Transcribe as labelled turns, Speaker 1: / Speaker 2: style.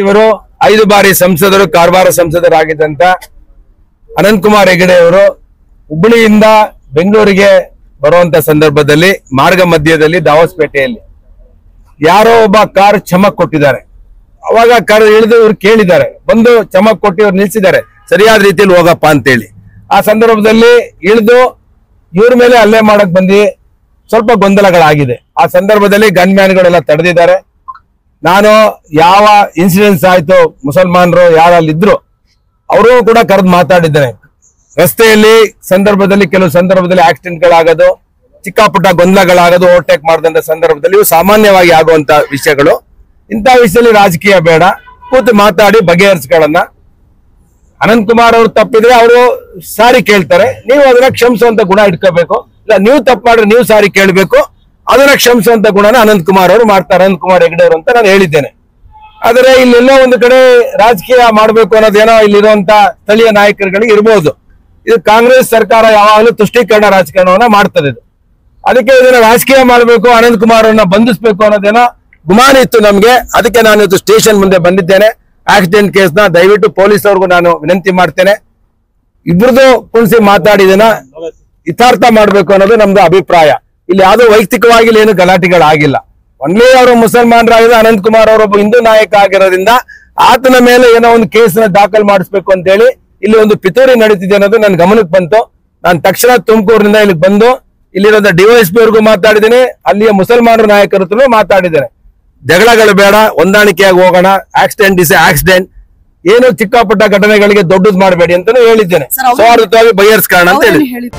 Speaker 1: ಇವರು 5 ಬಾರಿ ಸಂಸದರು, ಕಾರವಾರ ಸಂಸದರಾಗಿದ್ದಂತ ಅನಂತಕುಮಾರ್ ಹೆಗಡೆ ಅವರು ಹುಬ್ಬಳ್ಳಿಯಿಂದ ಬೆಂಗಳೂರಿಗೆ ಬರುವಂತ ಸಂದರ್ಭದಲ್ಲಿ ಮಾರ್ಗ ಮಧ್ಯದಲ್ಲಿ ದಾವಸ್ಪೇಟೆಯಲ್ಲಿ ಯಾರೋ ಒಬ್ಬ ಕಾರ್ ಚಮಕ್ ಕೊಟ್ಟಿದ್ದಾರೆ. ಅವಾಗ ಕಾರ್ ಇಳಿದು ಇವ್ರು ಕೇಳಿದ್ದಾರೆ, ಬಂದು ಚಮಕ್ ಕೊಟ್ಟು ಇವ್ರು ನಿಲ್ಸಿದ್ದಾರೆ, ಸರಿಯಾದ ರೀತಿಯಲ್ಲಿ ಹೋಗಪ್ಪ ಅಂತೇಳಿ. ಆ ಸಂದರ್ಭದಲ್ಲಿ ಇಳಿದು ಇವ್ರ ಮೇಲೆ ಹಲ್ಲೆ ಮಾಡಕ್ ಬಂದು ಸ್ವಲ್ಪ ಗೊಂದಲಗಳಾಗಿದೆ. ಆ ಸಂದರ್ಭದಲ್ಲಿ ಗನ್ ಮ್ಯಾನ್ಗಳೆಲ್ಲ ತಡೆದಿದ್ದಾರೆ. ನಾನು ಯಾವ ಇನ್ಸಿಡೆನ್ಸ್ ಆಯ್ತು, ಮುಸಲ್ಮಾನರು ಯಾರಲ್ಲಿದ್ರು ಅವರು ಕೂಡ ಕರೆದು ಮಾತಾಡಿದ್ದೇನೆ. ರಸ್ತೆಯಲ್ಲಿ ಸಂದರ್ಭದಲ್ಲಿ ಕೆಲವು ಸಂದರ್ಭದಲ್ಲಿ ಆಕ್ಸಿಡೆಂಟ್ಗಳಾಗೋದು, ಚಿಕ್ಕ ಪುಟ್ಟ ಗೊಂದಲಗಳಾಗೋದು, ಓವರ್ಟೇಕ್ ಮಾಡಿದಂತ ಸಂದರ್ಭದಲ್ಲಿ ಇವು ಸಾಮಾನ್ಯವಾಗಿ ಆಗುವಂತ ವಿಷಯಗಳು. ಇಂಥ ವಿಷಯದಲ್ಲಿ ರಾಜಕೀಯ ಬೇಡ, ಕೂತು ಮಾತಾಡಿ ಬಗೆಹರಿಸ್ಗಳನ್ನ. ಅನಂತಕುಮಾರ್ ಅವರು ತಪ್ಪಿದ್ರೆ ಅವರು ಸಾರಿ ಕೇಳ್ತಾರೆ, ನೀವು ಅದನ್ನ ಕ್ಷಮಿಸುವಂತ ಗುಣ ಇಟ್ಕೋಬೇಕು. ಇಲ್ಲ, ನೀವು ತಪ್ಪು ಮಾಡಿದ್ರೆ ನೀವು ಸಾರಿ ಕೇಳಬೇಕು, ಅದನ್ನ ಕ್ಷಮಿಸುವಂತ ಗುಣನ ಅನಂತಕುಮಾರ್ ಅವರು ಮಾಡ್ತಾರೆ, ಅನಂತಕುಮಾರ್ ಹೆಗಡೆ ಅವರು ಅಂತ ನಾನು ಹೇಳಿದ್ದೇನೆ. ಆದರೆ ಇಲ್ಲೆಲ್ಲೋ ಒಂದು ಕಡೆ ರಾಜಕೀಯ ಮಾಡಬೇಕು ಅನ್ನೋದೇನೋ ಇಲ್ಲಿರುವಂತ ಸ್ಥಳೀಯ ನಾಯಕರುಗಳಿಗೆ ಇರಬಹುದು. ಇದು ಕಾಂಗ್ರೆಸ್ ಸರ್ಕಾರ ಯಾವಾಗಲೂ ತುಷ್ಟೀಕರಣ ರಾಜಕಾರಣವನ್ನ ಮಾಡ್ತದೆ. ಅದಕ್ಕೆ ಇದನ್ನ ರಾಜಕೀಯ ಮಾಡಬೇಕು, ಅನಂತಕುಮಾರ್ ಅವರನ್ನ ಬಂಧಿಸಬೇಕು ಅನ್ನೋದೇನೋ ಗುಮಾನ ಇತ್ತು ನಮ್ಗೆ. ಅದಕ್ಕೆ ನಾನು ಇವತ್ತು ಸ್ಟೇಷನ್ ಮುಂದೆ ಬಂದಿದ್ದೇನೆ. ಆಕ್ಸಿಡೆಂಟ್ ಕೇಸ್ನ ದಯವಿಟ್ಟು ಪೊಲೀಸ್ ಅವ್ರಿಗೂ ನಾನು ವಿನಂತಿ ಮಾಡ್ತೇನೆ, ಇಬ್ರದ್ದು ಕುಣಿಸಿ ಮಾತಾಡಿದನ ಯಥಾರ್ಥ ಮಾಡ್ಬೇಕು ಅನ್ನೋದು ನಮ್ದು ಅಭಿಪ್ರಾಯ. ಇಲ್ಲಿ ಯಾವುದೋ ವೈಯಕ್ತಿಕವಾಗಿ ಏನು ಗಲಾಟೆಗಳಾಗಿಲ್ಲ. ಒನ್ಲಿ ಅವರು ಮುಸಲ್ಮಾನರಾಗಿದ್ದ ಅನಂತಕುಮಾರ್ ಅವರೊಬ್ಬ ಹಿಂದೂ ನಾಯಕ ಆಗಿರೋದ್ರಿಂದ ಆತನ ಮೇಲೆ ಏನೋ ಒಂದು ಕೇಸನ್ನ ದಾಖಲು ಮಾಡಿಸ್ಬೇಕು ಅಂತ ಹೇಳಿ ಇಲ್ಲಿ ಒಂದು ಪಿತೂರಿ ನಡೀತಿದೆ ಅನ್ನೋದು ನನ್ನ ಗಮನಕ್ಕೆ ಬಂತು. ನಾನು ತಕ್ಷಣ ತುಮಕೂರಿನಿಂದ ಇಲ್ಲಿಗೆ ಬಂದು ಇಲ್ಲಿರೋ ಡಿವೈಎಸ್ಪಿ ಅವ್ರಿಗೂ ಮಾತಾಡಿದ್ದೇನೆ, ಅಲ್ಲಿಯ ಮುಸಲ್ಮಾನರ ನಾಯಕರ ಹತ್ರ ಮಾತಾಡಿದ್ದೇನೆ. ಜಗಳಗಳು ಬೇಡ, ಹೊಂದಾಣಿಕೆಯಾಗಿ ಹೋಗೋಣ. ಆಕ್ಸಿಡೆಂಟ್ ಇಸ್ ಆಕ್ಸಿಡೆಂಟ್, ಏನು ಚಿಕ್ಕ ಪುಟ್ಟ ಘಟನೆಗಳಿಗೆ ದೊಡ್ಡದು ಮಾಡಬೇಡಿ ಅಂತಾನು ಹೇಳಿದ್ದೇನೆ. ಸೌಹಾರ್ದವಾಗಿ ಬಗೆಹರಿಸ್ಕೊಳ್ಳೋಣ ಅಂತ ಹೇಳಿ.